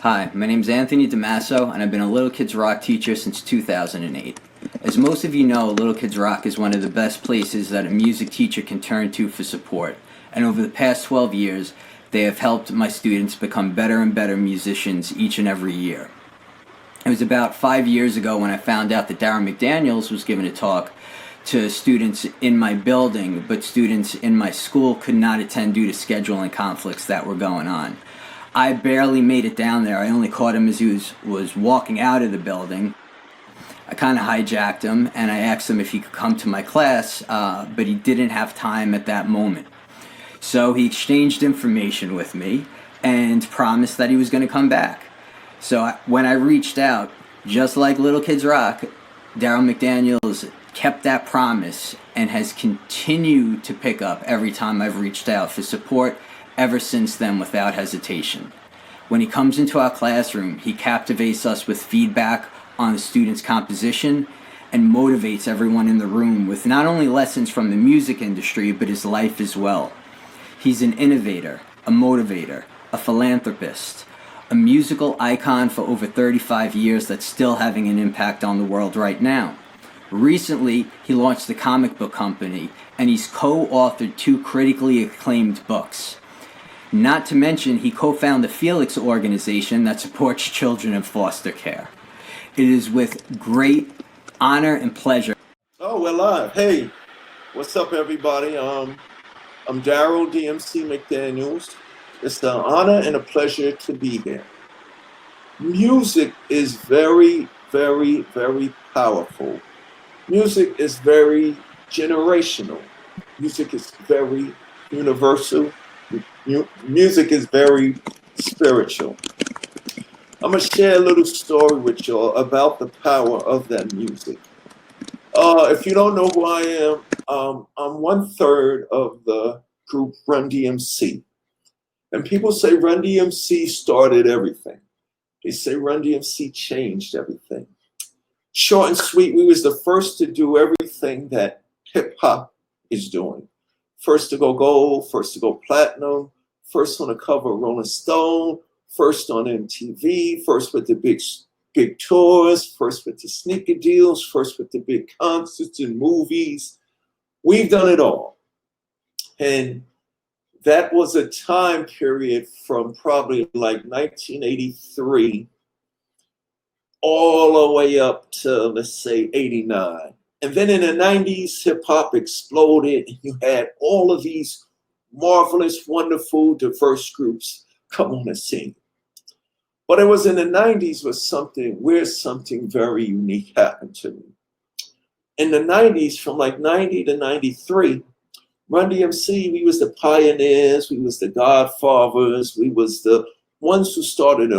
Hi, my name is Anthony DeMasso, and I've been a Little Kids Rock teacher since 2008. As most of you know, Little Kids Rock is one of the best places that a music teacher can turn to for support, and over the past 12 years, they have helped my students become better and better musicians each and every year. It was about 5 years ago when I found out that Darryl McDaniels was giving a talk to students in my building, but students in my school could not attend due to scheduling conflicts that were going on. I barely made it down there. I only caught him as he was walking out of the building. I kind of hijacked him and I asked him if he could come to my class, but he didn't have time at that moment. So he exchanged information with me and promised that he was going to come back. So when I reached out, just like Little Kids Rock, Darryl McDaniels kept that promise and has continued to pick up every time I've reached out for support ever since then without hesitation. When he comes into our classroom, he captivates us with feedback on the students' composition and motivates everyone in the room with not only lessons from the music industry, but his life as well. He's an innovator, a motivator, a philanthropist, a musical icon for over 35 years that's still having an impact on the world right now. Recently, he launched a comic book company, and he's co-authored 2 critically acclaimed books. Not to mention, he co-founded the Felix organization that supports children in foster care. It is with great honor and pleasure. Oh, we're live. Hey, what's up, everybody? I'm Darryl DMC McDaniels. It's an honor and a pleasure to be here. Music is very, very, very powerful. Music is very generational. Music is very universal. Music is very spiritual. I'm going to share a little story with y'all about the power of that music. If you don't know who I am, I'm 1/3 of the group Run DMC. And people say Run DMC started everything. They say Run DMC changed everything. Short and sweet, we was the first to do everything that hip hop is doing. First to go gold, first to go platinum, first on the cover of Rolling Stone, first on MTV, first with the big tours, first with the sneaker deals, first with the big concerts and movies. We've done it all. And that was a time period from probably like 1983 all the way up to, let's say, 89. And then in the 90s, hip hop exploded, and you had all of these marvelous, wonderful, diverse groups come on the scene. But it was in the 90s where something very unique happened to me. In the 90s, from like 90 to 93, Run DMC, we was the pioneers, we was the godfathers, we was the ones who started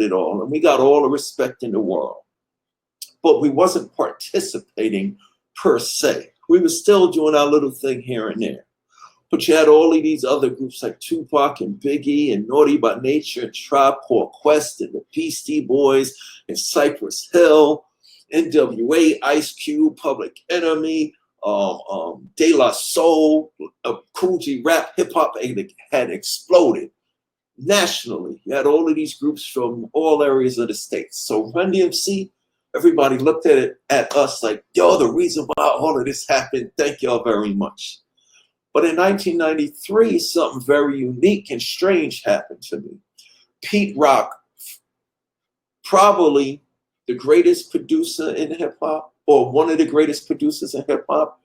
it all, and we got all the respect in the world. But we wasn't participating per se. We were still doing our little thing here and there. But you had all of these other groups like Tupac and Biggie and Naughty by Nature and Tribe Called Quest and the Beastie Boys and Cypress Hill, NWA, Ice Cube, Public Enemy, De La Soul, Cool G Rap, hip hop had exploded nationally. You had all of these groups from all areas of the states. So Run DMC, everybody looked at us like, yo, the reason why all of this happened, thank y'all very much. But in 1993, something very unique and strange happened to me. Pete Rock, probably the greatest producer in hip hop, or one of the greatest producers in hip hop.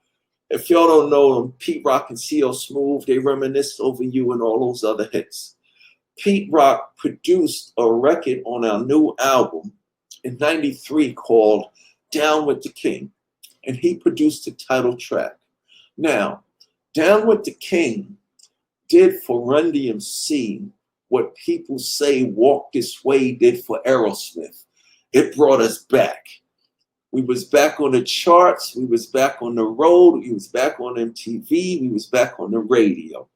If y'all don't know them, Pete Rock and C.O. Smooth, they reminisce over you and all those other hits. Pete Rock produced a record on our new album in 93 called Down with the King, and he produced the title track. Now, Down with the King did for Run DMC what people say Walk This Way did for Aerosmith. It brought us back. We was back on the charts, we was back on the road, we was back on MTV, we was back on the radio.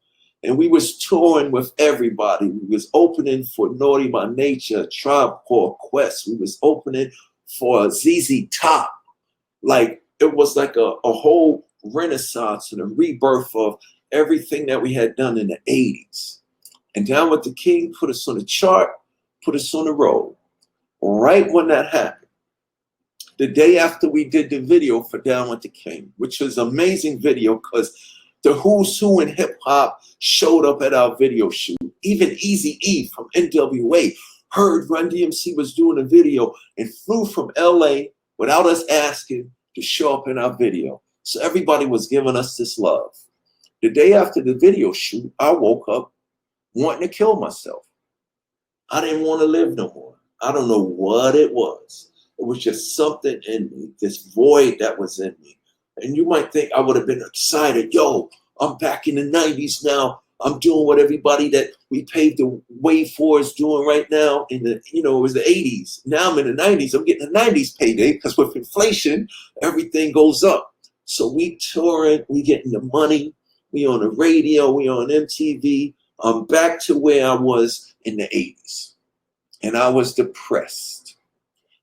And we was touring with everybody. We was opening for Naughty by Nature, Tribe Called Quest. We was opening for ZZ Top. Like, it was like a whole renaissance and a rebirth of everything that we had done in the 80s. And Down with the King put us on the chart. put us on the road. Right when that happened, the day after we did the video for Down with the King, which was an amazing video because the who's who in hip hop showed up at our video shoot. Even Eazy-E from NWA heard Run DMC was doing a video and flew from LA without us asking to show up in our video. So everybody was giving us this love. The day after the video shoot, I woke up wanting to kill myself. I didn't want to live no more. I don't know what it was. It was just something in me, this void that was in me. And you might think I would have been excited. Yo, I'm back in the 90s now. I'm doing what everybody that we paved the way for is doing right now. In the, it was the 80s. Now I'm in the 90s. I'm getting the 90s payday because with inflation, everything goes up. So we touring, we getting the money, we on the radio, we on MTV. I'm back to where I was in the 80s. And I was depressed.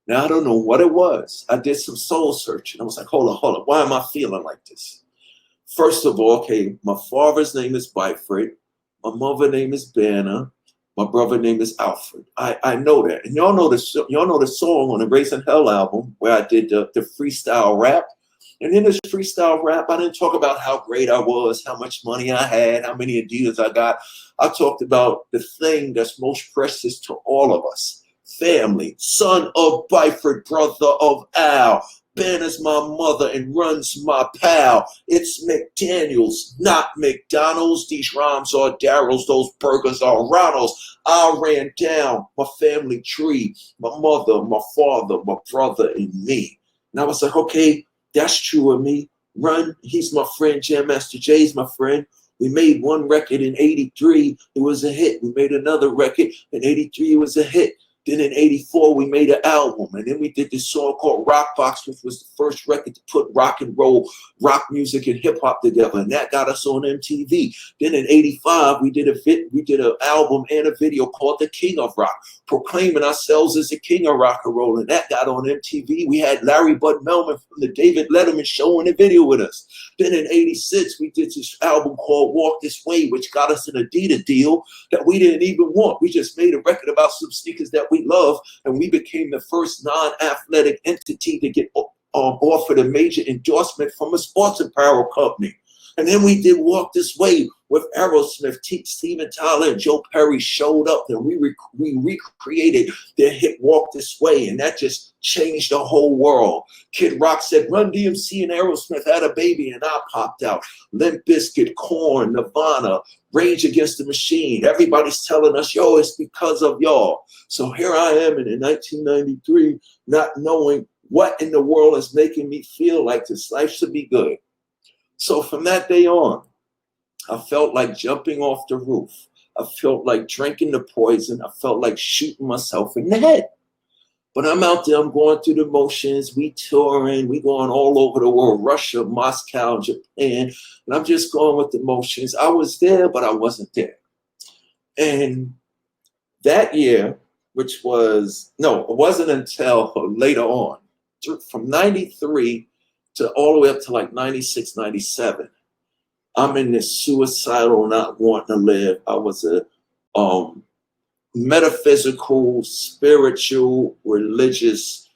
Now I don't know what it was. I did some soul searching. I was like, hold on. Why am I feeling like this? First of all, okay, my father's name is Byfred. My mother's name is Banner. My brother's name is Alfred. I know that. And y'all know the song on the Raising Hell album where I did the freestyle rap. And in this freestyle rap, I didn't talk about how great I was, how much money I had, how many Adidas I got. I talked about the thing that's most precious to all of us. Family, son of Byford, brother of Al. Banner's my mother and runs my pal. It's McDaniels, not McDonald's. These rhymes are Darryl's, those burgers are Ronald's. I ran down my family tree, my mother, my father, my brother, and me. And I was like, okay, that's true of me. Run, he's my friend. Jam Master Jay's my friend. We made one record in 83. It was a hit. We made another record in 83. It was a hit. Then in 84, we made an album. And then we did this song called Rock Box, which was the first record to put rock and roll, rock music and hip hop together. And that got us on MTV. Then in 85, we did an album and a video called The King of Rock, proclaiming ourselves as the king of rock and roll. And that got on MTV. We had Larry Bud Melman from the David Letterman show in the video with us. Then in 86, we did this album called Walk This Way, which got us an Adidas deal that we didn't even want. We just made a record about some sneakers that we love, and we became the first non-athletic entity to get offered a major endorsement from a sports apparel company. And then we did Walk This Way with Aerosmith. Steven Tyler and Joe Perry showed up, and we recreated their hit Walk This Way, and that just changed the whole world. Kid Rock said, Run DMC and Aerosmith had a baby, and I popped out. Limp Bizkit, Korn, Nirvana, Rage Against the Machine. Everybody's telling us, yo, it's because of y'all. So here I am in 1993, not knowing what in the world is making me feel like this life should be good. So from that day on, I felt like jumping off the roof. I felt like drinking the poison. I felt like shooting myself in the head. But I'm out there, I'm going through the motions. We touring, we going all over the world, Russia, Moscow, Japan. And I'm just going with the motions. I was there, but I wasn't there. And that year, it wasn't until later on, from 93 to all the way up to like 96, 97. I'm in this suicidal, not wanting to live. I was a metaphysical, spiritual, religious,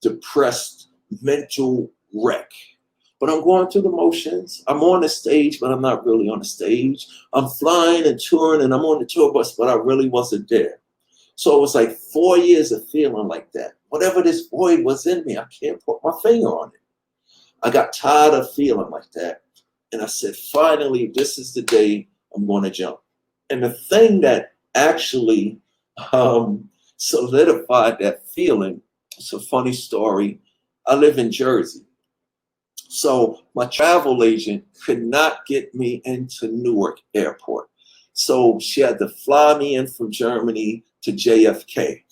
depressed, mental wreck. But I'm going through the motions. I'm on the stage, but I'm not really on the stage. I'm flying and touring, and I'm on the tour bus, but I really wasn't there. So it was like 4 years of feeling like that. Whatever this void was in me, I can't put my finger on it. I got tired of feeling like that. And I said, finally, this is the day I'm going to jump. And the thing that actually solidified that feeling, it's a funny story. I live in Jersey. So my travel agent could not get me into Newark Airport. So she had to fly me in from Germany to JFK.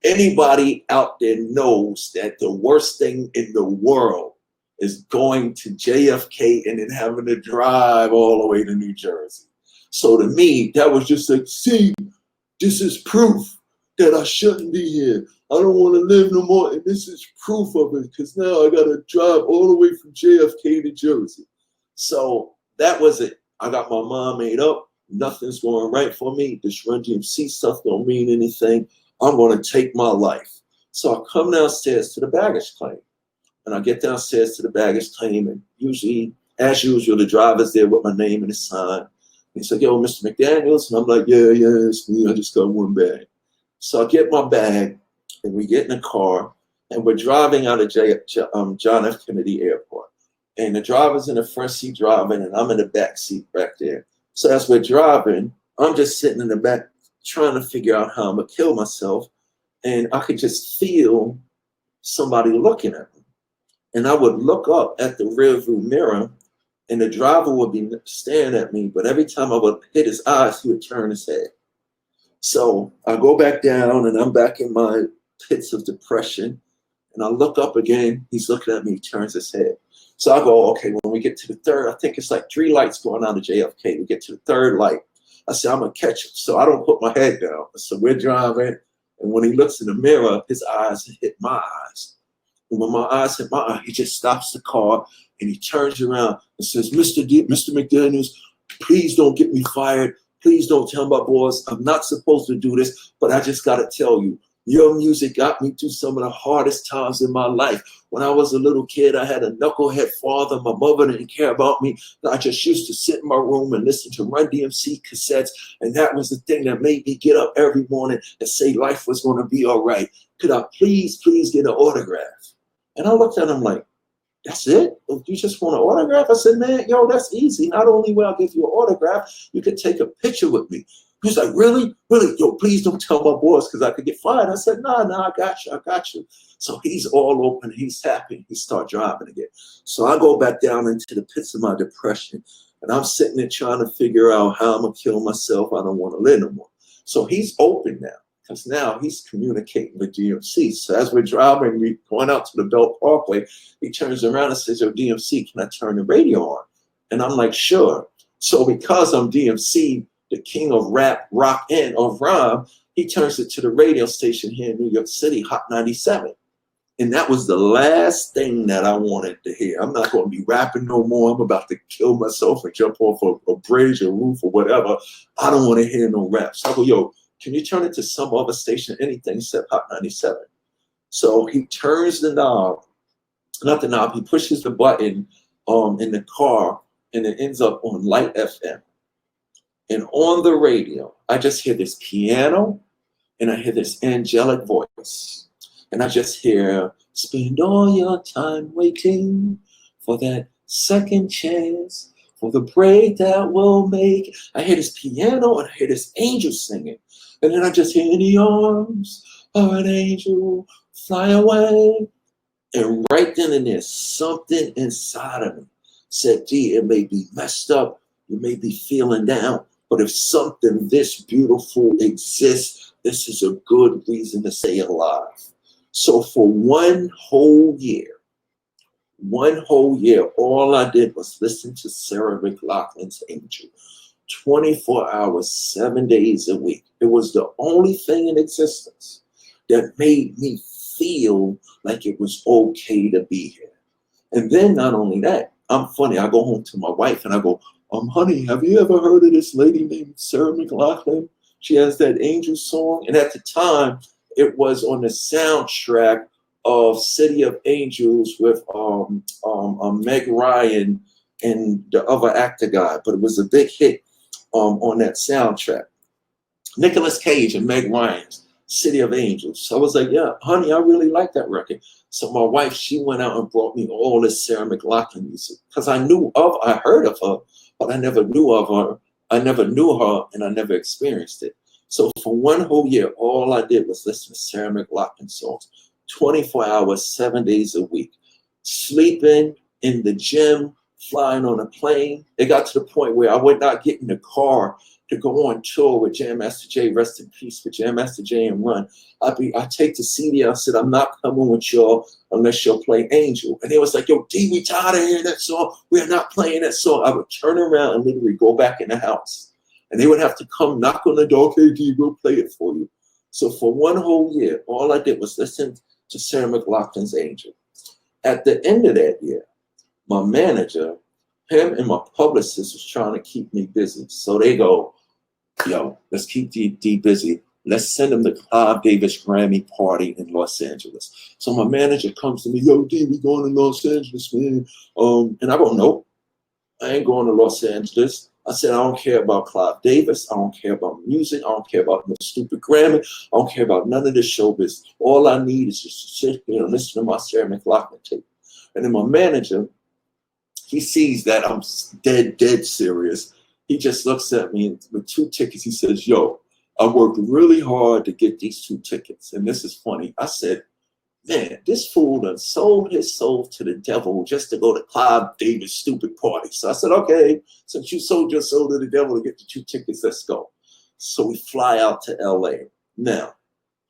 Anybody out there knows that the worst thing in the world is going to JFK and then having to drive all the way to New Jersey. So to me, that was just like, see, this is proof that I shouldn't be here. I don't want to live no more. And this is proof of it, because now I got to drive all the way from JFK to Jersey. So that was it. I got my mind made up. Nothing's going right for me. This Run DMC stuff don't mean anything. I'm going to take my life. So I come downstairs to the baggage claim. And I get downstairs to the baggage claim, and usually, as usual, the driver's there with my name and his sign. He's like, yo, Mr. McDaniels. And I'm like, yeah, it's me. I just got one bag. So I get my bag, and we get in the car, and we're driving out of John F. Kennedy Airport. And the driver's in the front seat driving, and I'm in the back seat back there. So as we're driving, I'm just sitting in the back trying to figure out how I'm going to kill myself. And I could just feel somebody looking at me. And I would look up at the rearview mirror, and the driver would be staring at me. But every time I would hit his eyes, he would turn his head. So I go back down, and I'm back in my pits of depression. And I look up again. He's looking at me. He turns his head. So I go, okay, when we get to the third, I think it's like 3 lights going on to JFK. We get to the third light. I say, I'm going to catch him. So I don't put my head down. So we're driving. And when he looks in the mirror, his eyes hit my eyes. And when my eyes hit my eye, he just stops the car and he turns around and says, Mr. McDaniels, please don't get me fired. Please don't tell my boss I'm not supposed to do this, but I just got to tell you, your music got me through some of the hardest times in my life. When I was a little kid, I had a knucklehead father. My mother didn't care about me. I just used to sit in my room and listen to Run DMC cassettes. And that was the thing that made me get up every morning and say life was going to be all right. Could I please get an autograph? And I looked at him like, that's it? You just want an autograph? I said, man, yo, that's easy. Not only will I give you an autograph, you could take a picture with me. He's like, really? Really? Yo, please don't tell my boss because I could get fired. I said, no, I got you. So he's all open. He's happy. He starts driving again. So I go back down into the pits of my depression, and I'm sitting there trying to figure out how I'm going to kill myself. I don't want to live no more. So he's open now because now he's communicating with DMC. So as we're driving, we're going out to the Belt Parkway, he turns around and says, yo, DMC, can I turn the radio on? And I'm like, sure. So because I'm DMC, the king of rap, rock, and of rhyme, he turns it to the radio station here in New York City, Hot 97. And that was the last thing that I wanted to hear. I'm not going to be rapping no more. I'm about to kill myself and jump off a bridge or roof or whatever. I don't want to hear no rap. So I go, yo, can you turn it to some other station, anything except Hot 97? So he turns the knob, not the knob, he pushes the button in the car, and it ends up on Light FM. And on the radio, I just hear this piano, and I hear this angelic voice. And I just hear, spend all your time waiting for that second chance, for the break that will make. I hear this piano, and I hear this angel singing. And then I just hear, in the arms of an angel, fly away. And right then and there, something inside of me said, D, it may be messed up, you may be feeling down, but if something this beautiful exists, this is a good reason to stay alive. So for one whole year, all I did was listen to Sarah McLachlan's Angel. 24 hours, 7 days a week. It was the only thing in existence that made me feel like it was okay to be here. And then not only that, I'm funny. I go home to my wife and I go, honey, have you ever heard of this lady named Sarah McLachlan? She has that Angel song. And at the time, it was on the soundtrack of City of Angels with Meg Ryan and the other actor guy. But it was a big hit on that soundtrack. Nicolas Cage and Meg Ryan's City of Angels. So I was like, yeah, honey, I really like that record. So my wife, she went out and brought me all this Sarah McLachlan music because I heard of her, but I never knew of her. I never knew her and I never experienced it. So for one whole year, all I did was listen to Sarah McLachlan songs, 24 hours, 7 days a week, sleeping in the gym, flying on a plane. It got to the point where I would not get in the car to go on tour with Jam Master Jay, rest in peace, with Jam Master Jay and Run. I take the CD, I said, I'm not coming with y'all unless y'all play Angel. And they was like, yo, D, we tired of hearing that song. We're not playing that song. I would turn around and literally go back in the house. And they would have to come knock on the door, okay, D, we'll play it for you. So for one whole year, all I did was listen to Sarah McLachlan's Angel. At the end of that year, my manager, him and my publicist was trying to keep me busy. So they go, yo, let's keep D busy. Let's send him to Clive Davis Grammy party in Los Angeles. So my manager comes to me, yo, D, we going to Los Angeles, man. And I go, nope, I ain't going to Los Angeles. I said, I don't care about Clive Davis. I don't care about music. I don't care about no stupid Grammy. I don't care about none of this show business. All I need is just to sit here and listen to my Sarah McLachlan tape. And then my manager, he sees that I'm dead serious. He just looks at me with 2 tickets. He says, yo, I worked really hard to get these 2 tickets. And this is funny. I said, man, this fool done sold his soul to the devil just to go to Clive Davis' stupid party. So I said, okay, since you sold your soul to the devil to get the 2 tickets, let's go. So we fly out to LA. Now,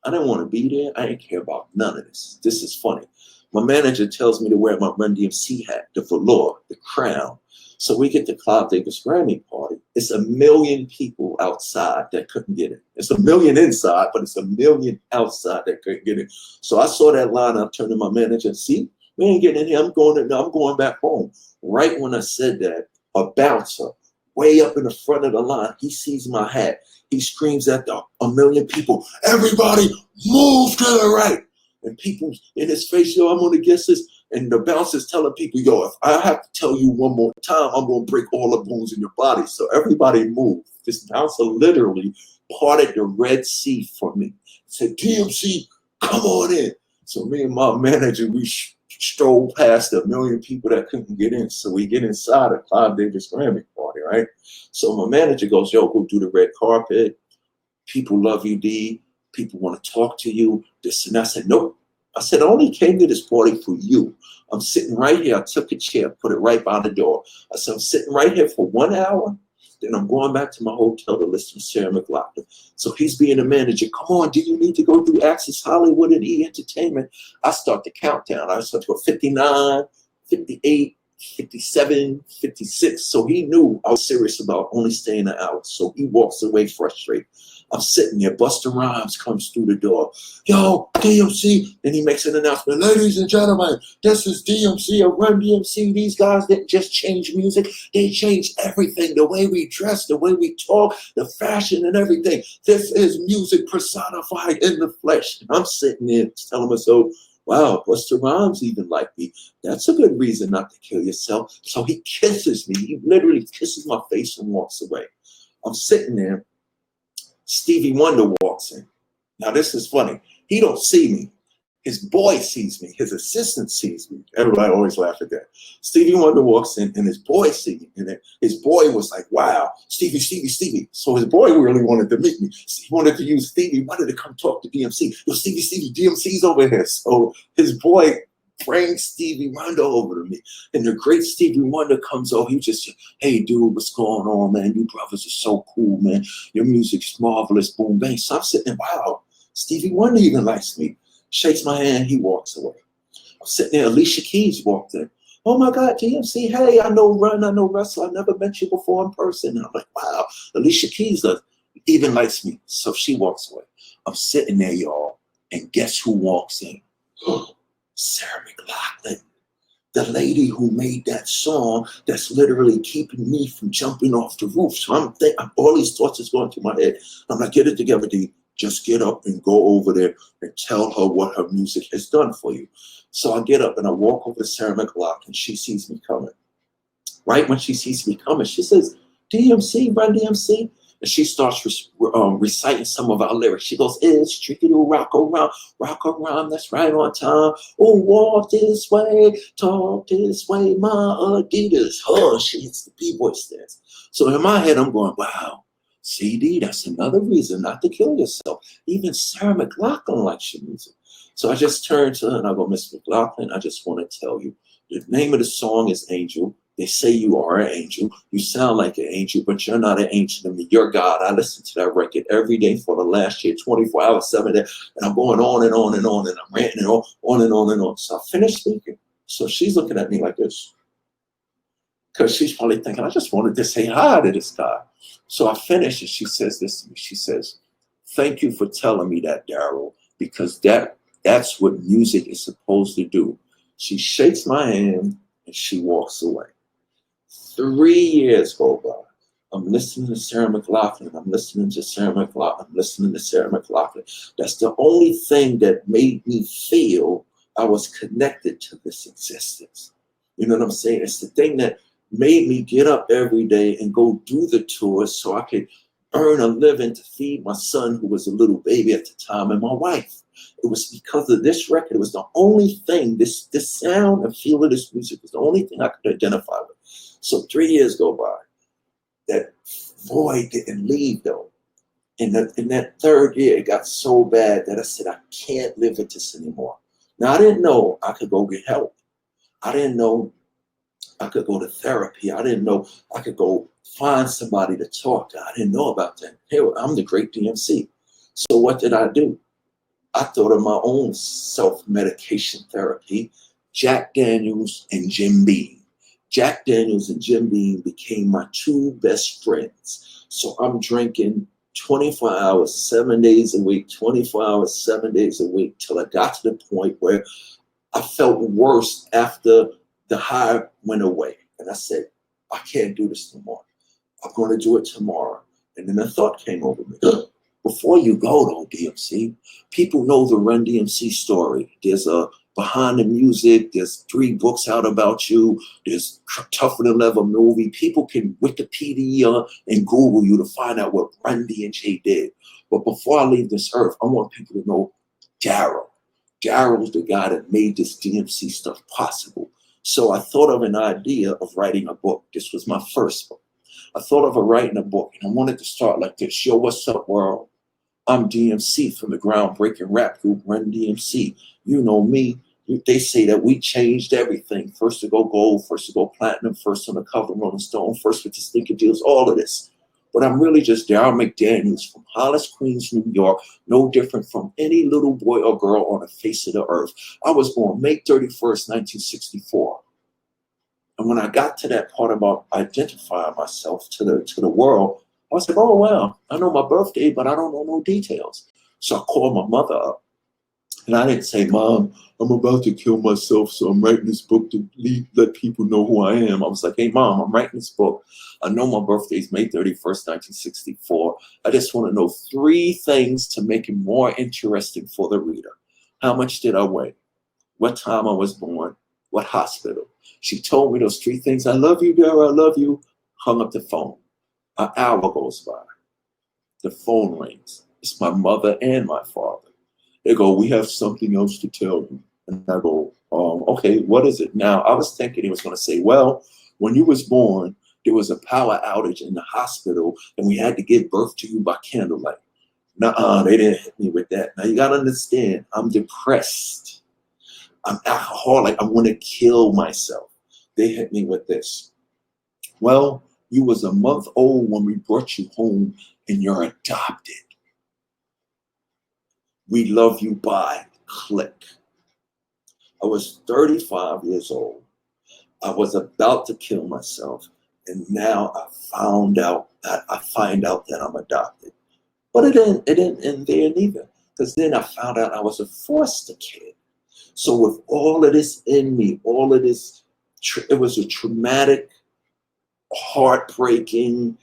I didn't want to be there. I didn't care about none of this. This is funny. My manager tells me to wear my Run DMC hat, the velour, the crown. So we get the Clive Davis Grammy party. It's 1 million people outside that couldn't get in. It's 1 million inside, but it's 1 million outside that couldn't get in. So I saw that line. I turned to my manager and see, we ain't getting in here. I'm going back home. Right when I said that, a bouncer way up in the front of the line, he sees my hat. He screams at the 1 million people, everybody move to the right. And people in his face, yo, I'm going to guess this. And the bouncer's telling people, yo, if I have to tell you one more time, I'm going to break all the bones in your body. So everybody moved. This bouncer literally parted the Red Sea for me. Said, DMC, come on in. So me and my manager, we strolled past the 1 million people that couldn't get in. So we get inside a Clive Davis Grammy party, right? So my manager goes, yo, go do the red carpet. People love you, D. People want to talk to you. This and that. I said, nope. I said, I only came to this party for you. I'm sitting right here. I took a chair, put it right by the door. I said, I'm sitting right here for 1 hour. Then I'm going back to my hotel to listen to Sarah McLachlan. So he's being the manager. Come on, do you need to go through Access Hollywood and E! Entertainment? I start the countdown. I start to go 59, 58, 57, 56. So he knew I was serious about only staying an hour. So he walks away frustrated. I'm sitting there. Busta Rhymes comes through the door. Yo, DMC. And he makes an announcement. Ladies and gentlemen, this is DMC, a Run DMC. These guys didn't just change music. They changed everything. The way we dress, the way we talk, the fashion and everything. This is music personified in the flesh. And I'm sitting there telling myself, wow, Busta Rhymes even like me. That's a good reason not to kill yourself. So he kisses me. He literally kisses my face and walks away. I'm sitting there. Stevie Wonder walks in. Now this is funny. He don't see me. His boy sees me. His assistant sees me. Everybody always laugh at that. Stevie Wonder walks in and his boy sees me. And then his boy was like, wow, Stevie. So his boy really wanted to meet me. He wanted to use Stevie Wonder to come talk to DMC. Yo, Stevie, DMC's over here. So his boy brings Stevie Wonder over to me. And the great Stevie Wonder comes over. He just, hey, dude, what's going on, man? You brothers are so cool, man. Your music's marvelous. Boom, bang. So I'm sitting there, wow, Stevie Wonder even likes me. Shakes my hand, he walks away. I'm sitting there, Alicia Keys walked in. Oh my God, DMC, hey, I know Run, I know Russell, I never met you before in person. And I'm like, wow, Alicia Keys even likes me. So she walks away. I'm sitting there, y'all, and guess who walks in? Sarah McLachlan, the lady who made that song that's literally keeping me from jumping off the roof. So I'm thinking, all these thoughts is going through my head. I'm like, get it together, D. Just get up and go over there and tell her what her music has done for you. So I get up and I walk over to Sarah McLachlan. She sees me coming. Right when she sees me coming, she says, DMC, Run DMC. And she starts reciting some of our lyrics. She goes, it's tricky to rock around, that's right on time. Oh, walk this way, talk this way, my Adidas. Oh, she hits the B-boy stance. So in my head, I'm going, wow. CD, that's another reason not to kill yourself. Even Sarah McLachlan likes your music. So I just turned to her and I go, Miss McLachlan, I just want to tell you, the name of the song is Angel. They say you are an angel. You sound like an angel, but you're not an angel to me. You're God. I listen to that record every day for the last year, 24 hours, 7 days. And I'm going on and on and on. And I'm ranting on and on and on. So I finished speaking. So she's looking at me like this. Because she's probably thinking, I just wanted to say hi to this guy. So I finish and she says this to me. She says, thank you for telling me that, Darryl, because that's what music is supposed to do. She shakes my hand and she walks away. 3 years go by. I'm listening to Sarah McLachlan. I'm listening to Sarah McLachlan. I'm listening to Sarah McLachlan. That's the only thing that made me feel I was connected to this existence. You know what I'm saying? It's the thing that made me get up every day and go do the tours so I could earn a living to feed my son, who was a little baby at the time, and my wife. It was because of this record. It was the only thing, this sound and feel of this music was the only thing I could identify with. So 3 years go by. That void didn't leave though. In that third year, it got so bad that I said, I can't live with this anymore. Now, I didn't know I could go get help. I didn't know I could go to therapy. I didn't know I could go find somebody to talk to. I didn't know about that. Here, I'm the great DMC. So what did I do? I thought of my own self-medication therapy, Jack Daniels and Jim Beam. Jack Daniels and Jim Beam became my two best friends. So I'm drinking 24 hours, 7 days a week, 24 hours, 7 days a week, till I got to the point where I felt worse after the high went away. And I said, I can't do this no more. I'm going to do it tomorrow. And then a thought came over me. Before you go though, DMC, people know the Run DMC story. There's a Behind the Music, there's 3 books out about you, there's Tougher Than Leather movie. People can Wikipedia and Google you to find out what Run DMC did. But before I leave this earth, I want people to know Darryl. Darryl's the guy that made this DMC stuff possible. So I thought of an idea of writing a book. This was my first book. I thought of writing a book, and I wanted to start like this. Yo, what's up, world? I'm DMC from the groundbreaking rap group Run DMC. You know me. They say that we changed everything. First to go gold, first to go platinum, first on the cover of Rolling Stone, first with the sneaker deals, all of this. But I'm really just Darryl McDaniels from Hollis, Queens, New York, no different from any little boy or girl on the face of the earth. I was born May 31st, 1964. And when I got to that part about identifying myself to the world, I was like, oh, wow, I know my birthday, but I don't know no details. So I called my mother up. And I didn't say, Mom, I'm about to kill myself, so I'm writing this book to let people know who I am. I was like, hey, Mom, I'm writing this book. I know my birthday is May 31st, 1964. I just want to know 3 things to make it more interesting for the reader. How much did I weigh? What time I was born? What hospital? She told me those 3 things. I love you, Darryl, I love you. Hung up the phone. An hour goes by. The phone rings. It's my mother and my father. They go, we have something else to tell you. And I go, okay, what is it? Now, I was thinking he was going to say, well, when you was born, there was a power outage in the hospital, and we had to give birth to you by candlelight. Nuh-uh, they didn't hit me with that. Now, you got to understand, I'm depressed. I'm alcoholic. I want to kill myself. They hit me with this. Well, you was a month old when we brought you home, and you're adopted. We love you, bye, click. I was 35 years old. I was about to kill myself. And now I find out that I'm adopted. But it didn't end there neither. Because then I found out I was a foster kid. So with all of this in me, all of this, it was a traumatic, heartbreaking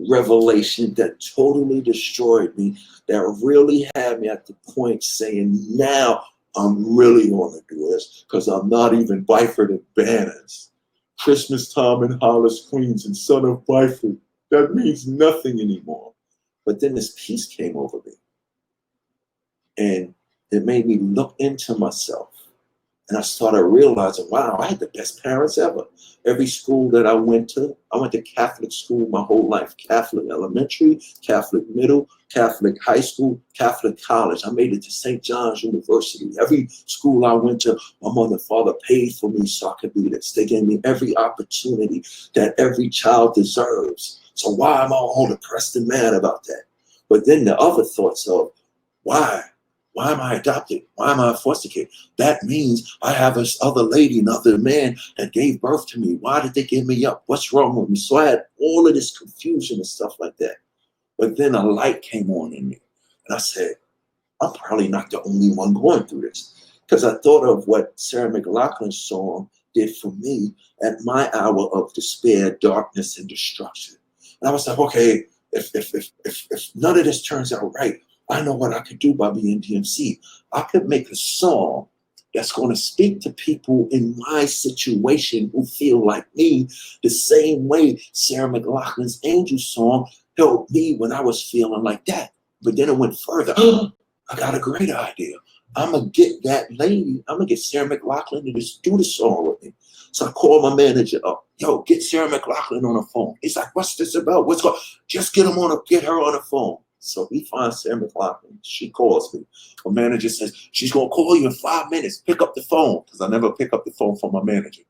revelation that totally destroyed me, that really had me at the point saying, now I'm really going to do this, because I'm not even Byford and Banners. Christmas time in Hollis, Queens, and son of Byford. That means nothing anymore. But then this peace came over me. And it made me look into myself. And I started realizing, wow, I had the best parents ever. Every school that I went to Catholic school my whole life. Catholic elementary, Catholic middle, Catholic high school, Catholic college. I made it to St. John's University. Every school I went to, my mother and father paid for me so I could be this. They gave me every opportunity that every child deserves. So why am I all depressed and mad about that? But then the other thoughts of, why? Why am I adopted? Why am I a foster kid? That means I have this other lady, another man that gave birth to me. Why did they give me up? What's wrong with me? So I had all of this confusion and stuff like that. But then a light came on in me. And I said, I'm probably not the only one going through this. Because I thought of what Sarah McLachlan's song did for me at my hour of despair, darkness, and destruction. And I was like, okay, if none of this turns out right, I know what I could do by being DMC. I could make a song that's going to speak to people in my situation who feel like me, the same way Sarah McLachlan's Angel song helped me when I was feeling like that. But then it went further. I got a great idea. I'm going to get that lady, I'm going to get Sarah McLachlan to just do the song with me. So I called my manager up. Yo, get Sarah McLachlan on the phone. He's like, what's this about? What's going on? Just get her on the phone. So he finds Sarah McLachlan. She calls me. My manager says, she's going to call you in 5 minutes. Pick up the phone. Because I never pick up the phone from my manager.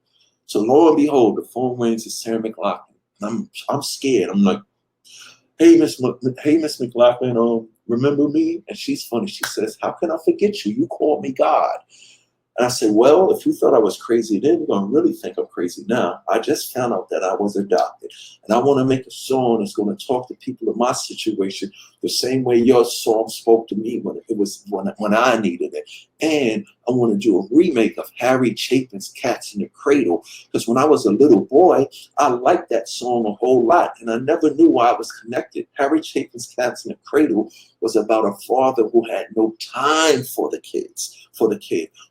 So lo and behold, the phone rings to Sarah McLachlan. And I'm scared. I'm like, hey, Miss McLachlan, remember me? And she's funny. She says, how can I forget you? You called me God. And I said, well, if you thought I was crazy then, you're going to really think I'm crazy now. I just found out that I was adopted. And I want to make a song that's going to talk to people in my situation the same way your song spoke to me when I needed it. And I want to do a remake of Harry Chapin's Cats in the Cradle. Because when I was a little boy, I liked that song a whole lot. And I never knew why I was connected. Harry Chapin's Cats in the Cradle was about a father who had no time for the kid.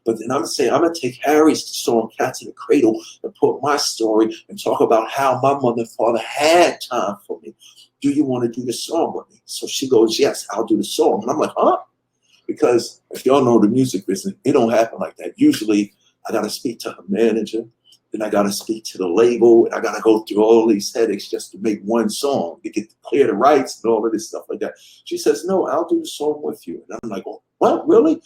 But then I'm going to take Harry's song, Cats in the Cradle, and put my story and talk about how my mother and father had time for me. Do you want to do the song with me? So she goes, yes, I'll do the song. And I'm like, huh? Because if y'all know the music business, it don't happen like that. Usually I got to speak to her manager, then I got to speak to the label, and I got to go through all these headaches just to make one song, to get to clear the rights and all of this stuff like that. She says, no, I'll do the song with you. And I'm like, oh, what, really?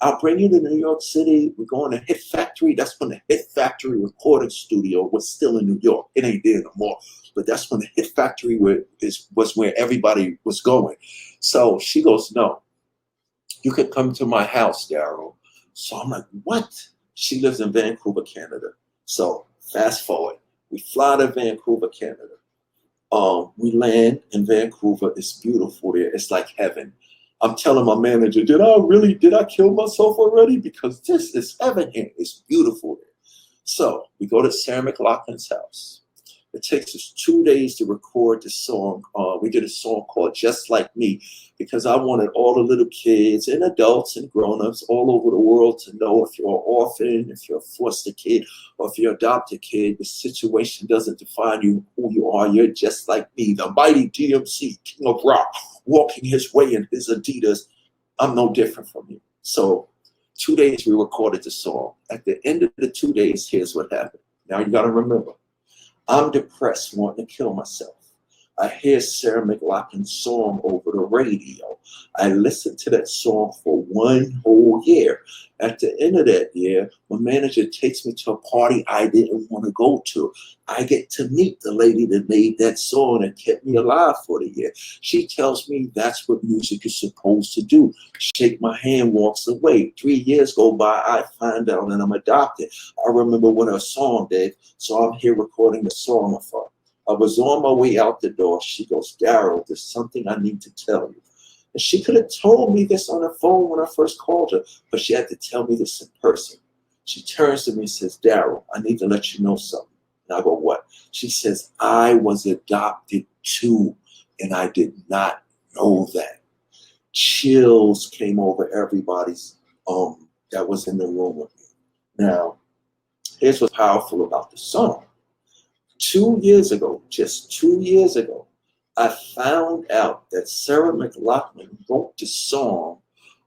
I'll bring you to New York City. We're going to Hit Factory. That's when the Hit Factory recording studio was still in New York. It ain't there no more. But that's when the Hit Factory was where everybody was going. So she goes, no, you could come to my house, Darryl. So I'm like, what? She lives in Vancouver, Canada. So fast forward. We fly to Vancouver, Canada. We land in Vancouver. It's beautiful there. It's like heaven. I'm telling my manager, did I kill myself already? Because this is heaven here. It's beautiful there. So we go to Sarah McLachlan's house. It takes us 2 days to record the song. We did a song called Just Like Me because I wanted all the little kids and adults and grown-ups all over the world to know if you're an orphan, if you're a foster kid, or if you're an adopted kid, the situation doesn't define you, who you are. You're just like me, the mighty DMC, King of Rock, walking his way in his Adidas. I'm no different from you. So 2 days we recorded the song. At the end of the 2 days, here's what happened. Now you got to remember, I'm depressed, wanting to kill myself. I hear Sarah McLachlan's song over the radio. I listened to that song for 1 whole year. At the end of that year, my manager takes me to a party I didn't want to go to. I get to meet the lady that made that song and kept me alive for the year. She tells me that's what music is supposed to do. Shake my hand, walks away. 3 years go by, I find out that I'm adopted. I remember what her song did, so I'm here recording the song of her. I was on my way out the door. She goes, Darryl, there's something I need to tell you. And she could have told me this on the phone when I first called her, but she had to tell me this in person. She turns to me and says, Darryl, I need to let you know something. And I go, what? She says, I was adopted too, and I did not know that. Chills came over everybody's that was in the room with me. Now, here's what's powerful about the song. 2 years ago, just 2 years ago, I found out that Sarah McLachlan wrote the song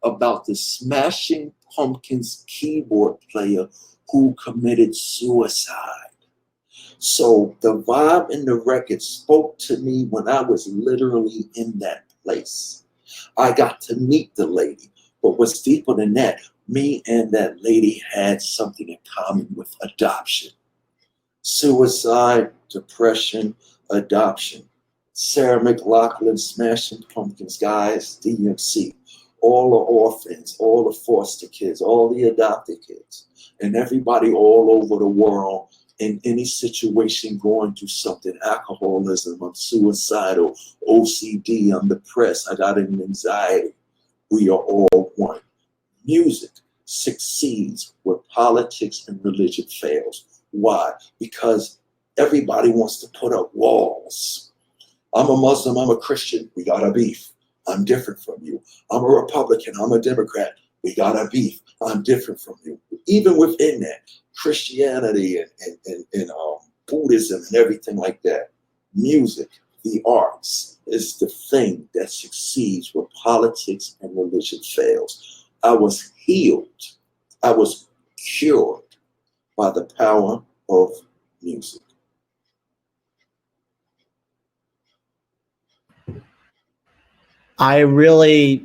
about the Smashing Pumpkins keyboard player who committed suicide. So the vibe in the record spoke to me when I was literally in that place. I got to meet the lady, but what's deeper than that, me and that lady had something in common with adoption. Suicide, depression, adoption. Sarah McLachlan, Smashing Pumpkins, guys, DMC, all the orphans, all the foster kids, all the adopted kids, and everybody all over the world in any situation going through something, alcoholism, I'm suicidal, OCD, I'm depressed, I got an anxiety. We are all one. Music succeeds where politics and religion fails. Why? Because everybody wants to put up walls. I'm a Muslim, I'm a Christian, we got a beef. I'm different from you. I'm a Republican, I'm a Democrat, we got a beef. I'm different from you. Even within that, Christianity and Buddhism and everything like that, music, the arts is the thing that succeeds where politics and religion fails. I was healed. I was cured by the power of music. I really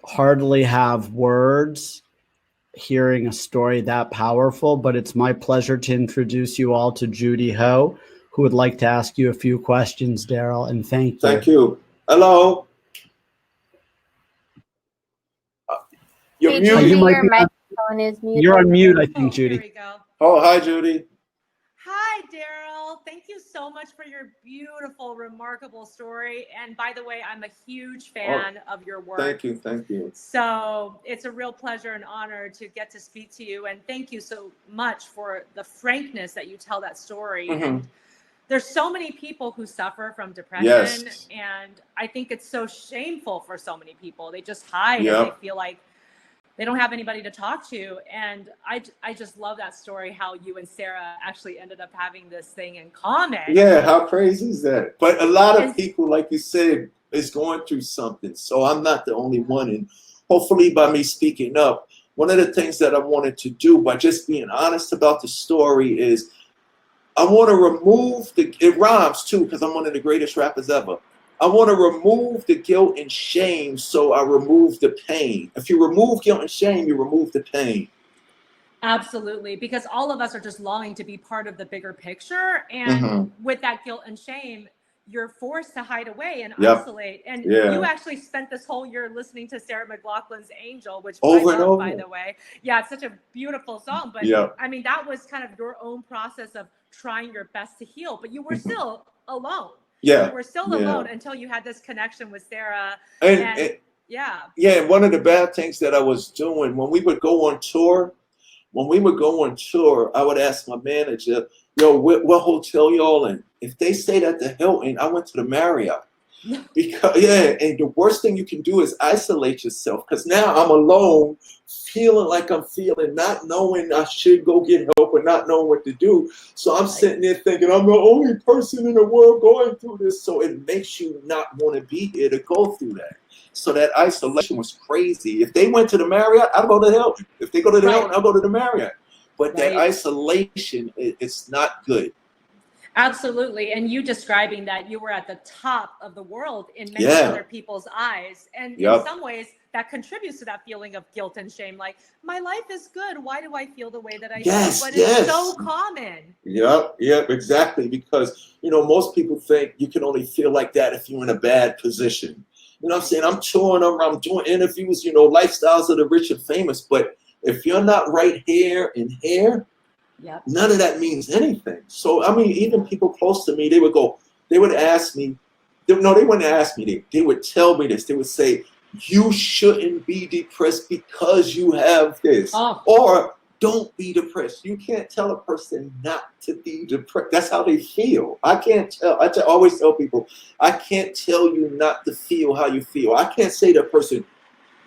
hardly have words hearing a story that powerful, but it's my pleasure to introduce you all to Judy Ho, who would like to ask you a few questions, Darryl, and thank you. Thank you. Hello. You're Hey, muted. Judy, You might your be on- microphone is muted. You're on mute, I think, Oh, Judy. There we go. Oh, hi, Judy. Hi, Darryl. Thank you so much for your beautiful, remarkable story. And by the way, I'm a huge fan of your work. Thank you. Thank you. So it's a real pleasure and honor to get to speak to you. And thank you so much for the frankness that you tell that story. Mhm. And there's so many people who suffer from depression. Yes. And I think it's so shameful for so many people. They just hide Yep. and they feel like they don't have anybody to talk to. And I just love that story, how you and Sarah actually ended up having this thing in common. Yeah, how crazy is that? But a lot of And- people, like you said, is going through something. So I'm not the only one. And hopefully by me speaking up, one of the things that I wanted to do by just being honest about the story is I want to remove it rhymes too, because I'm one of the greatest rappers ever. I want to remove the guilt and shame, so I remove the pain. If you remove guilt and shame, you remove the pain. Absolutely, because all of us are just longing to be part of the bigger picture. And with that guilt and shame, you're forced to hide away and Yep. isolate. And Yeah. you actually spent this whole year listening to Sarah McLachlan's Angel, which Over I and love, over. by the way. Yeah, it's such a beautiful song. But Yeah. I mean, that was kind of your own process of trying your best to heal, but you were still alone. Yeah. You were still Yeah. alone until you had this connection with Sarah. And Yeah. yeah, one of the bad things that I was doing when we would go on tour, I would ask my manager, yo, what hotel y'all in? If they stayed at the Hilton, I went to the Marriott. Because and the worst thing you can do is isolate yourself, because now I'm alone, feeling like I'm feeling, not knowing I should go get help or not knowing what to do. So I'm sitting there thinking I'm the only person in the world going through this. So it makes you not want to be here to go through that. So that isolation was crazy. If they went to the Marriott, I'd go to the Hilton. If they go to the Hilton, I'll go to the Marriott. But that isolation, it's not good. Absolutely. And you describing that you were at the top of the world in many other people's eyes. And in some ways, that contributes to that feeling of guilt and shame. Like, my life is good. Why do I feel the way that I do? But it's so common. Yep, exactly. Because, most people think you can only feel like that if you're in a bad position. You know what I'm saying? I'm touring around, I'm doing interviews, lifestyles of the rich and famous. But if you're not right here and here, none of that means anything. So, I mean, even people close to me, they would ask me, they wouldn't ask me, they would tell me this. They would say, you shouldn't be depressed because you have this. Or don't be depressed. You can't tell a person not to be depressed. That's how they feel. I can't tell. I always tell people, I can't tell you not to feel how you feel. I can't say to a person,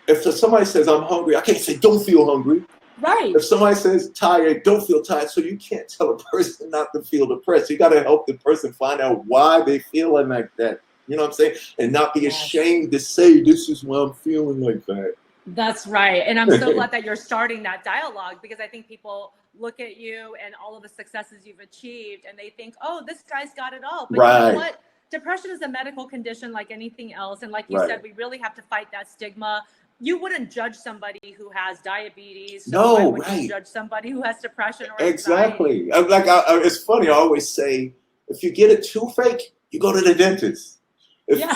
if somebody says I'm hungry, I can't say don't feel hungry. Right. If somebody says tired, don't feel tired. So you can't tell a person not to feel depressed. You got to help the person find out why they feeling like that. You know what I'm saying? And not be ashamed to say, this is why I'm feeling like that. That's right. And I'm so glad that you're starting that dialogue, because I think people look at you and all of the successes you've achieved and they think, oh, this guy's got it all. But you know what? Depression is a medical condition like anything else. And like you said, we really have to fight that stigma. You wouldn't judge somebody who has diabetes. So why would you judge somebody who has depression or anxiety? Exactly. It's funny. I always say, if you get a toothache, you go to the dentist.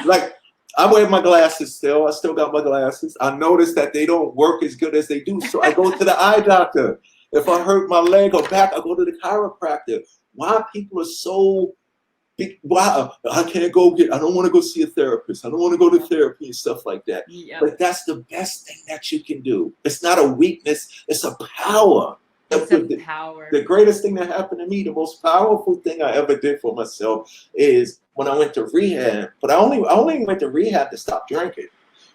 Like, I wear my glasses still. I still got my glasses. I notice that they don't work as good as they do. So I go to the eye doctor. If I hurt my leg or back, I go to the chiropractor. Why people are so big? Why I can't I don't want to go see a therapist. I don't want to go to therapy and stuff like that. But that's the best thing that you can do. It's not a weakness. It's a power. Power. The greatest thing that happened to me, the most powerful thing I ever did for myself is when I went to rehab, but I only went to rehab to stop drinking.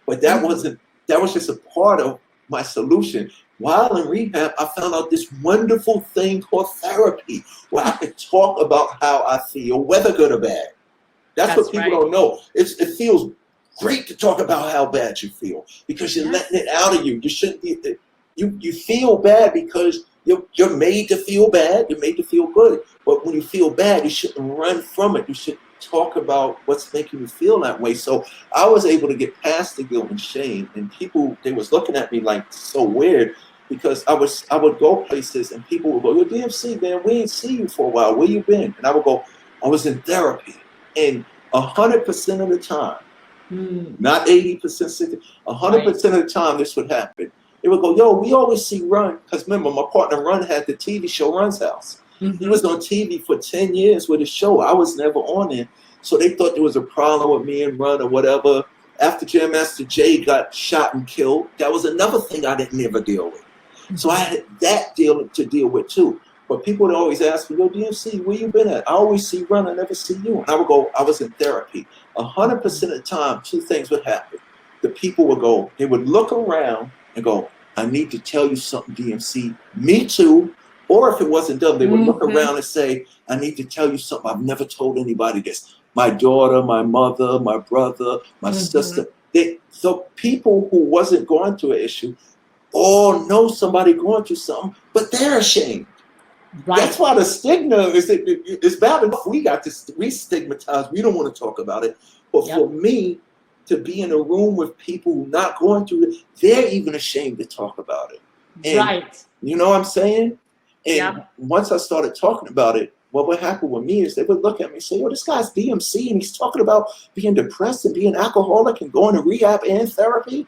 But that was just a part of my solution. While in rehab, I found out this wonderful thing called therapy, where I could talk about how I feel, whether good or bad. That's what people don't know. It feels great to talk about how bad you feel because you're letting it out of you. You shouldn't be. You feel bad because you're made to feel bad. You're made to feel good. But when you feel bad, you shouldn't run from it. You should talk about what's making you feel that way. So I was able to get past the guilt and shame, and people, they was looking at me like so weird because I would go places and people would go, "Yo, DMC, man, we ain't seen you for a while. Where you been?" And I would go, "I was in therapy." And 100% of the time, not 80%, 60, 100% of the time this would happen. They would go, "Yo, we always see Run," because remember, my partner Run had the TV show Run's House. He was on TV for 10 years with his show. I was never on it. So they thought there was a problem with me and Run or whatever. After Jam Master Jay got shot and killed, that was another thing I didn't ever deal with. So I had that to deal with too. But people would always ask me, "Yo, DMC, where you been at? I always see Run, I never see you." And I would go, "I was in therapy." 100% of the time, two things would happen. The people would go, they would look around and go, "I need to tell you something, DMC. Me too." Or if it wasn't done, they would look around and say, "I need to tell you something. I've never told anybody this. My daughter, my mother, my brother, my sister." So people who wasn't going through an issue all know somebody going through something, but they're ashamed. That's why the stigma is bad enough. We got to re-stigmatize. We don't want to talk about it. But for me to be in a room with people who not going through it, they're even ashamed to talk about it. And you know what I'm saying? And once I started talking about it, what would happen with me is they would look at me and say, "Yo, this guy's DMC and he's talking about being depressed and being alcoholic and going to rehab and therapy."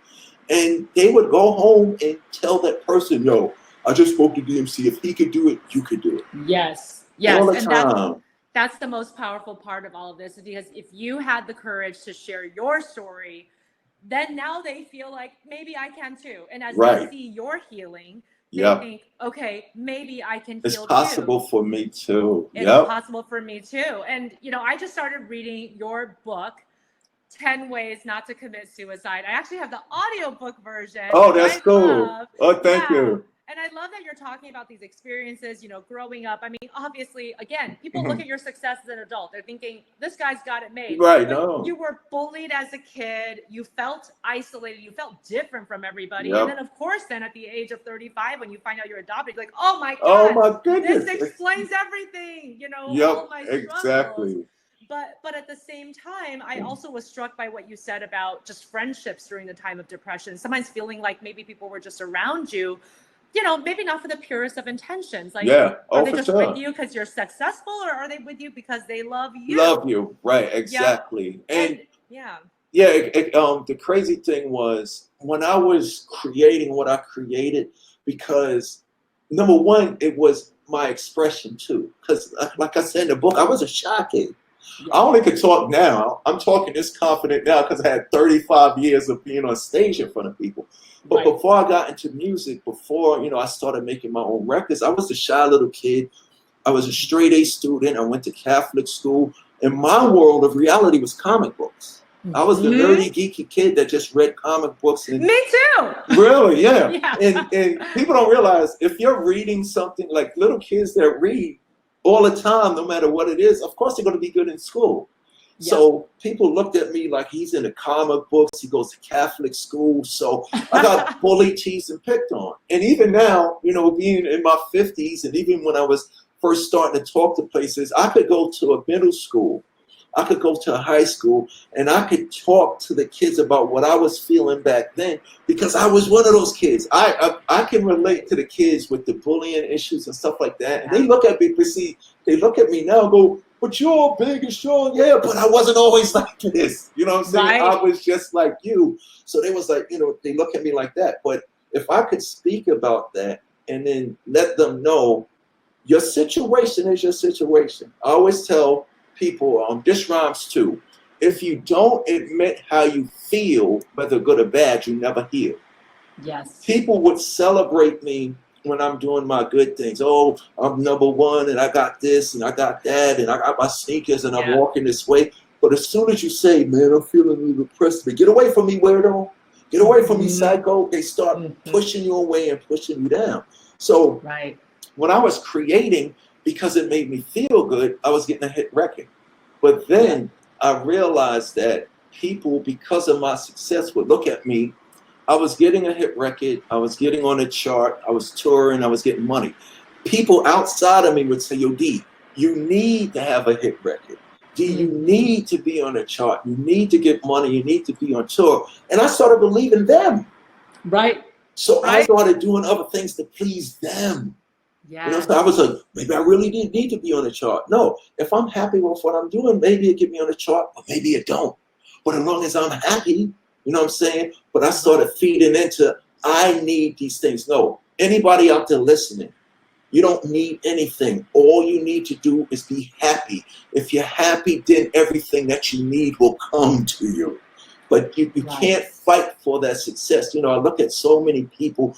And they would go home and tell that person, "Yo, I just spoke to DMC. If he could do it, you could do it." Yes. All the And time. that's the most powerful part of all of this, because if you had the courage to share your story, then now they feel like maybe I can too. And as they see your healing, they think, okay, maybe I can heal too. It's possible for me too. It's possible for me too. And, you know, I just started reading your book, 10 Ways Not to Commit Suicide. I actually have the audiobook version. Oh, that's cool. Oh, thank you. And I love that you're talking about these experiences, you know, growing up. I mean, obviously, again, people look at your success as an adult. They're thinking, this guy's got it made. Right, but you were bullied as a kid. You felt isolated. You felt different from everybody. And then, of course, then at the age of 35, when you find out you're adopted, you're like, "Oh, my God. Oh, my goodness. This explains everything, you know, all my struggles." Exactly. But at the same time, I also was struck by what you said about just friendships during the time of depression. Sometimes feeling like maybe people were just around you, you know, maybe not for the purest of intentions. Like, are they just with you because you're successful, or are they with you because they love you? Love you, right? Exactly. And the crazy thing was when I was creating what I created, because number one, it was my expression too. Because like I said in the book, I was a shy kid. I only could talk now. I'm talking this confident now because I had 35 years of being on stage in front of people. But before I got into music, before, you know, I started making my own records, I was a shy little kid. I was a straight A student. I went to Catholic school. And my world of reality was comic books. I was the nerdy, geeky kid that just read comic books. And me too. Really, yeah. And people don't realize if you're reading something, like little kids that read all the time, no matter what it is, of course they're going to be good in school. So people looked at me like he's in the comic books. He goes to Catholic school. So I got bullied, teased, and picked on. And even now, you know, being in my 50s, and even when I was first starting to talk to places, I could go to a middle school. I could go to a high school, and I could talk to the kids about what I was feeling back then, because I was one of those kids. I can relate to the kids with the bullying issues and stuff like that. And they look at me, they look at me now and go, "But you're big and strong." Yeah, but I wasn't always like this. You know what I'm saying? I was just like you. So they was like, you know, they look at me like that. But if I could speak about that and then let them know your situation is your situation. I always tell people, this rhymes too. If you don't admit how you feel, whether good or bad, you never heal. Yes. People would celebrate me when I'm doing my good things. "Oh, I'm number one, and I got this, and I got that, and I got my sneakers, and I'm walking this way." But as soon as you say, man, I'm feeling a little depressed, get away from me, weirdo. Get away from me, psycho. They start pushing you away and pushing you down. So when I was creating, because it made me feel good, I was getting a hit record. But then I realized that people, because of my success, would look at me. I was getting a hit record. I was getting on a chart. I was touring. I was getting money. People outside of me would say, yo, D, you need to have a hit record. D, you need to be on a chart. You need to get money. You need to be on tour. And I started believing them. Right. So I started doing other things to please them. Yeah. You know, so I was like, maybe I really didn't need to be on a chart. No, if I'm happy with what I'm doing, maybe it get me on a chart, or maybe it don't. But as long as I'm happy, you know what I'm saying? But I started feeding into, I need these things. No, anybody out there listening, you don't need anything. All you need to do is be happy. If you're happy, then everything that you need will come to you. But you can't fight for that success. You know, I look at so many people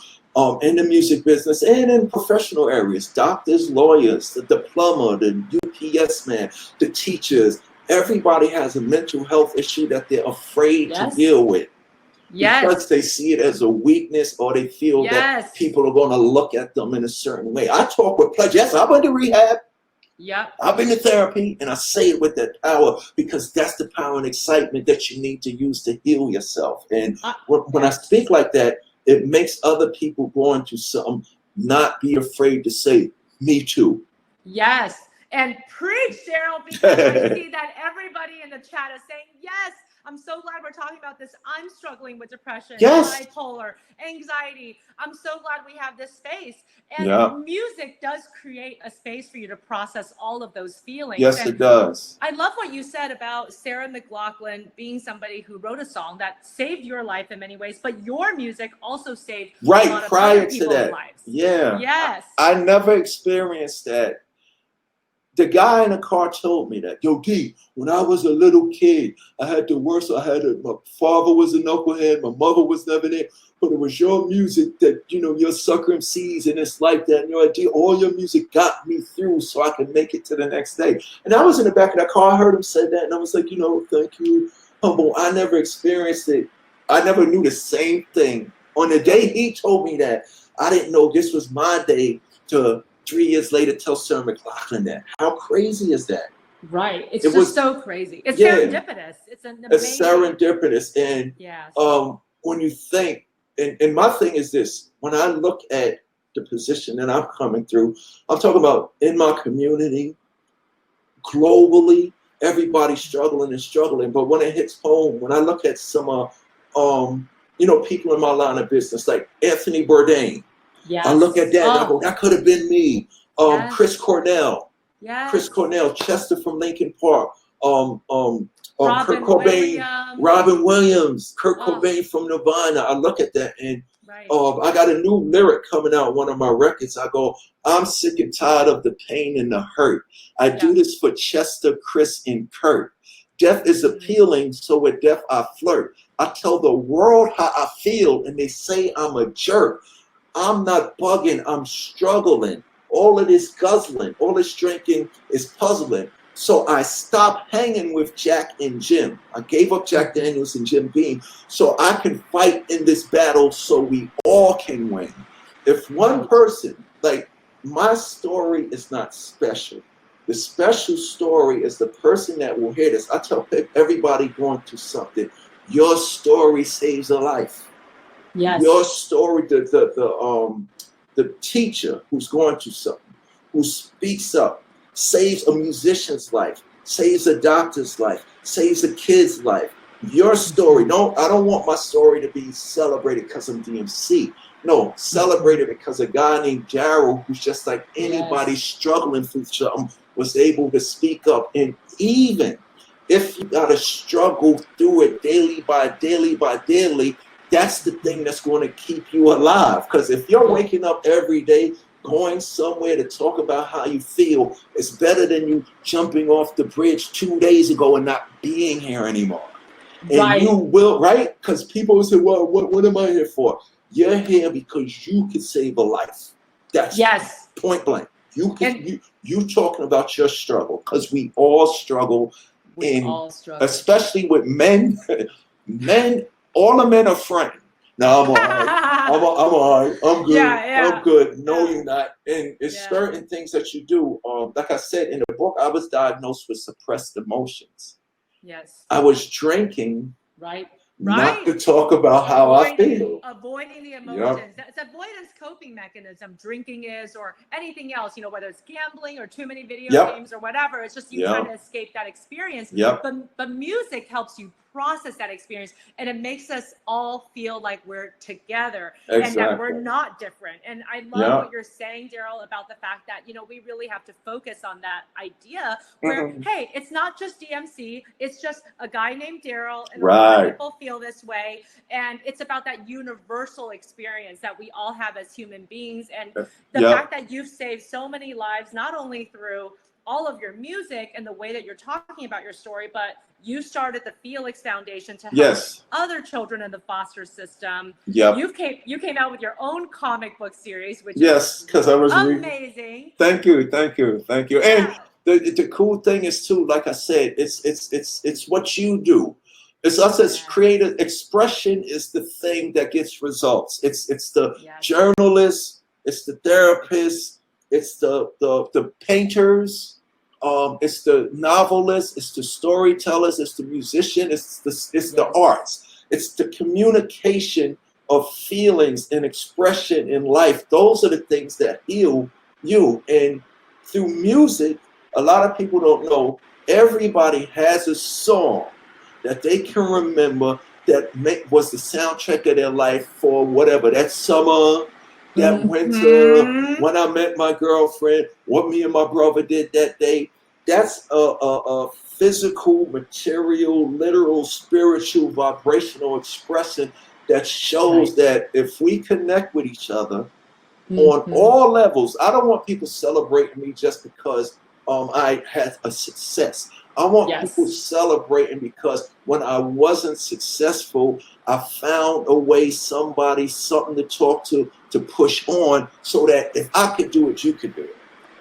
in the music business and in professional areas, doctors, lawyers, the plumber, the UPS man, the teachers. Everybody has a mental health issue that they're afraid to deal with. Because they see it as a weakness, or they feel that people are going to look at them in a certain way. I talk with pleasure. Yes, I've been to rehab. I've been to therapy, and I say it with that power, because that's the power and excitement that you need to use to heal yourself. And when I speak like that, it makes other people going through something not be afraid to say, me too. Yes. And preach, Darryl, because I see that everybody in the chat is saying, yes, I'm so glad we're talking about this. I'm struggling with depression, bipolar, anxiety. I'm so glad we have this space. And music does create a space for you to process all of those feelings. Yes, it does. I love what you said about Sarah McLachlan being somebody who wrote a song that saved your life in many ways, but your music also saved a lot of other people's lives. Yeah. Yes. I never experienced that. The guy in the car told me that, yo, D, when I was a little kid, I had the worst. My father was a knucklehead. My mother was never there. But it was your music that, you know, your sucker MCs and it's like that. And your idea, all your music got me through so I could make it to the next day. And I was in the back of that car. I heard him say that. And I was like, you know, thank you. Humble. I never experienced it. I never knew the same thing. On the day he told me that, I didn't know this was my day to 3 years later tell Sarah McLachlan that. How crazy is that? Right. It was so crazy. It's serendipitous. It's an amazing. It's serendipitous. And when you think, and my thing is this, when I look at the position that I'm coming through, I'm talking about in my community, globally, everybody's struggling and struggling. But when it hits home, when I look at some, you know, people in my line of business, like Anthony Bourdain, I look at that and I go, that could have been me. Chris Cornell, Chester from Linkin Park, Kurt Cobain, Robin Williams, Kurt Cobain from Nirvana. I look at that and I got a new lyric coming out, one of my records. I go, I'm sick and tired of the pain and the hurt. I do this for Chester, Chris, and Kurt. Death is appealing, so with death I flirt. I tell the world how I feel and they say I'm a jerk. I'm not bugging, I'm struggling. All of this guzzling, all this drinking is puzzling. So I stopped hanging with Jack and Jim. I gave up Jack Daniels and Jim Beam so I can fight in this battle so we all can win. If one person, like, my story is not special. The special story is the person that will hear this. I tell everybody going through something, your story saves a life. Yes. Your story, the teacher who's going through something, who speaks up, saves a musician's life, saves a doctor's life, saves a kid's life. Your story, I don't want my story to be celebrated because I'm DMC. No, celebrated because a guy named Darryl, who's just like anybody struggling through something, was able to speak up. And even if you got to struggle through it daily by daily, that's the thing that's going to keep you alive. Because if you're waking up every day, going somewhere to talk about how you feel, it's better than you jumping off the bridge 2 days ago and not being here anymore. And you will, right? Because people will say, well, what am I here for? You're here because you can save a life. That's point blank. You talking about your struggle, because we all struggle in especially with men. Men, all the men are fronting. No, I'm all right. I'm all right. I'm good. I'm good. No, you're not. And it's certain things that you do. Like I said in the book, I was diagnosed with suppressed emotions. Yes. I was drinking. Right. Not to talk about how I feel. Avoiding the emotions. It's avoidance coping mechanism. Drinking is, or anything else, whether it's gambling or too many video games or whatever. It's just you trying to escape that experience. But music helps you process that experience, and it makes us all feel like we're together and that we're not different. And I love what you're saying, Darryl, about the fact that, we really have to focus on that idea where, hey, it's not just DMC, it's just a guy named Darryl, and a lot of people feel this way. And it's about that universal experience that we all have as human beings. And the fact that you've saved so many lives, not only through all of your music and the way that you're talking about your story, but you started the Felix Foundation to help other children in the foster system. You came out with your own comic book series, which is because I was amazing. Thank you. And the cool thing is too, like I said, it's what you do. It's us as creative expression is the thing that gets results. It's the journalists, it's the therapists, it's the painters, it's the novelists, it's the storytellers, it's the musician, it's the arts. It's the communication of feelings and expression in life. Those are the things that heal you. And through music, a lot of people don't know, everybody has a song that they can remember that was the soundtrack of their life for whatever, that summer, that winter, when I met my girlfriend, what me and my brother did that day. That's a physical, material, literal, spiritual, vibrational expression that shows that if we connect with each other on all levels, I don't want people celebrating me just because I had a success. I want people celebrating because when I wasn't successful, I found a way, somebody, something to talk to push on, so that if I could do it, you could do it.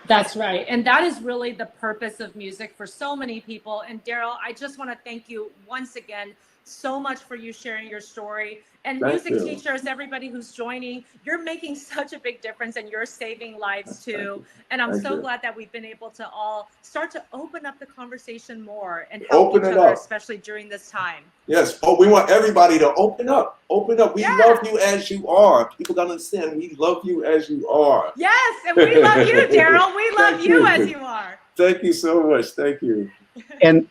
That's right. And that is really the purpose of music for so many people. And Darryl, I just want to thank you once again so much for you sharing your story. And music teachers, everybody who's joining, you're making such a big difference and you're saving lives too. And I'm so glad that we've been able to all start to open up the conversation more and help each other, especially during this time. Yes. Oh, we want everybody to open up. Open up. We love you as you are. People don't understand. We love you as you are. Yes. And we love you, Darryl. We love you as you are. Thank you so much. Thank you. And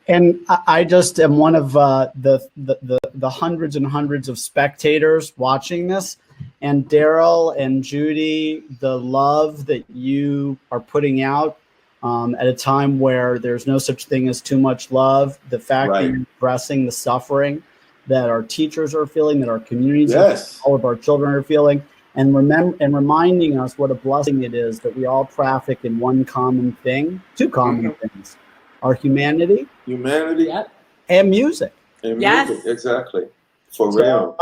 I just am one of the hundreds and hundreds of spectators watching this. And Darryl and Judy, the love that you are putting out at a time where there's no such thing as too much love, the fact that you're addressing the suffering that our teachers are feeling, that our communities, all of our children are feeling, and reminding us what a blessing it is that we all traffic in one common thing, two common things. Our humanity, and music. Exactly. For real.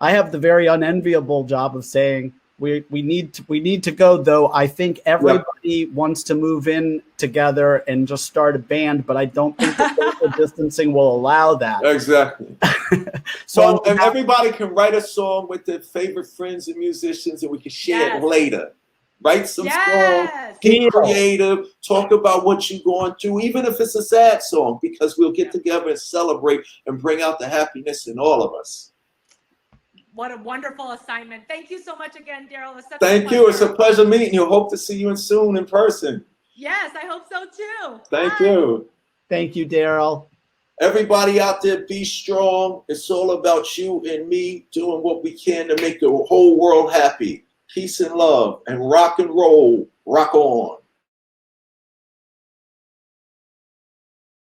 I have the very unenviable job of saying we need to go, though. I think everybody wants to move in together and just start a band, but I don't think the social distancing will allow that. Exactly. So and everybody can write a song with their favorite friends and musicians, and we can share it later. Write some songs, get creative, talk about what you're going through, even if it's a sad song, because we'll get together and celebrate and bring out the happiness in all of us. What a wonderful assignment. Thank you so much again, Darryl. Thank you. It's a pleasure meeting you. Hope to see you soon in person. Yes, I hope so too. Thank you. Thank you, Darryl. Everybody out there, be strong. It's all about you and me doing what we can to make the whole world happy. Peace and love, and rock and roll. Rock on.